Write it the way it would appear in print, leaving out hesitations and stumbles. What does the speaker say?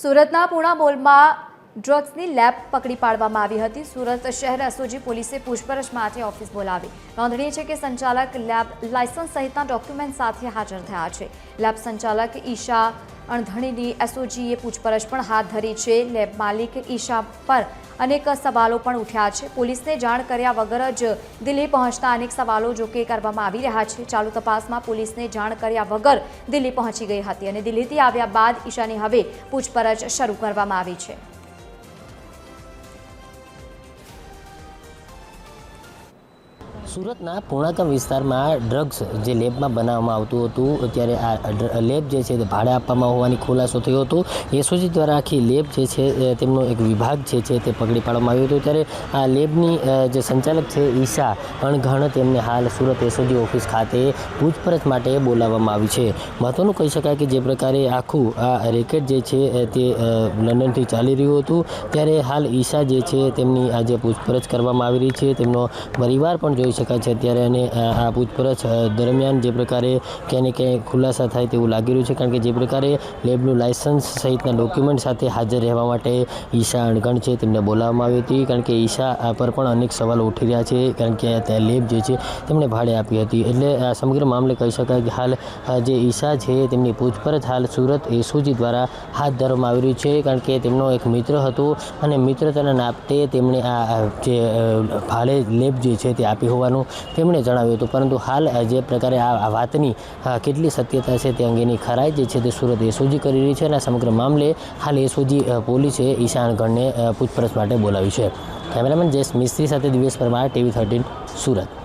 સુરતના પૂણા મોલમાં ડ્રગ્સની લેબ પકડી પાડવામાં આવી હતી। સુરત શહેર એસઓજી પોલીસે પૂછપરછ માટે ઓફિસ બોલાવી। નોંધનીય છે કે સંચાલક લેબ લાયસન્સ સહિતના ડોક્યુમેન્ટ સાથે હાજર થયા છે। લેબ સંચાલક ઈશા અણધણીની એસઓજીએ પૂછપરછ પણ હાથ ધરી છે। લેબ માલિક ઈશા પર અનેક સવાલો પણ ઉઠ્યા છે। પોલીસને જાણ કર્યા વગર જ દિલ્હી પહોંચતા અનેક સવાલો જોકે કરવામાં આવી રહ્યા છે। ચાલુ તપાસમાં પોલીસને જાણ કર્યા વગર દિલ્હી પહોંચી ગઈ હતી અને દિલ્હીથી આવ્યા બાદ ઈશાની હવે પૂછપરછ શરૂ કરવામાં આવી છે। સુરતના પૂણાગામ વિસ્તારમાં ડ્રગ્સ જે લેબમાં બનાવવામાં આવતું હતું ત્યારે આ લેબ જે છે તે ભાડે આપવામાં હોવાની ખુલાસો થયો હતો। એસઓજી દ્વારા આખી લેબ જે છે તેમનો એક વિભાગ જે છે તે પકડી પાડવામાં આવ્યો હતો। ત્યારે આ લેબની જે સંચાલક છે ઈશા અણઘણ તેમને હાલ સુરત એસઓજી ઓફિસ ખાતે પૂછપરછ માટે બોલાવવામાં આવી છે। મહત્વનું કહી શકાય કે જે પ્રકારે આખું આ રેકેટ જે છે તે લંડનથી ચાલી રહ્યું હતું ત્યારે હાલ ઈશા જે છે તેમની આજે પૂછપરછ કરવામાં આવી રહી છે। તેમનો પરિવાર પણ જોઈ શકાય છે ત્યારે અને આ પૂછપરછ દરમિયાન જે પ્રકારે ક્યાંય ને ક્યાંય ખુલાસા થાય તેવું લાગી રહ્યું છે, કારણ કે જે પ્રકારે લેબનું લાયસન્સ સહિતના ડોક્યુમેન્ટ સાથે હાજર રહેવા માટે ઈશા અણઘણ છે તેમને બોલાવવામાં આવી હતી, કારણ કે ઈશા પર પણ અનેક સવાલો ઉઠી રહ્યા છે, કારણ કે તે લેબ જે છે તેમણે ભાડે આપી હતી। એટલે આ સમગ્ર મામલે કહી શકાય કે હાલ જે ઈશા છે તેમની પૂછપરછ હાલ સુરત એસઓજી દ્વારા હાથ ધરવામાં આવી રહી છે, કારણ કે તેમનો એક મિત્ર હતો અને મિત્રતાના નાતે તેમણે આ જે ભાડે લેબ જે છે તે આપી હોવાનું તેમણે જણાવ્યું હતું। પરંતુ હાલ જે પ્રકારે આ વાતની કેટલી સત્યતા છે તે અંગેની ખરાઈ જે છે તે સુરત એસઓજી કરી રહી છે અને આ સમગ્ર મામલે હાલ એસઓજી પોલીસે ઈશા અણઘણને પૂછપરછ માટે બોલાવી છે। કેમેરામેન જયેશ મિસ્ત્રી સાથે દિવેશ પરમાર, TV13 સુરત।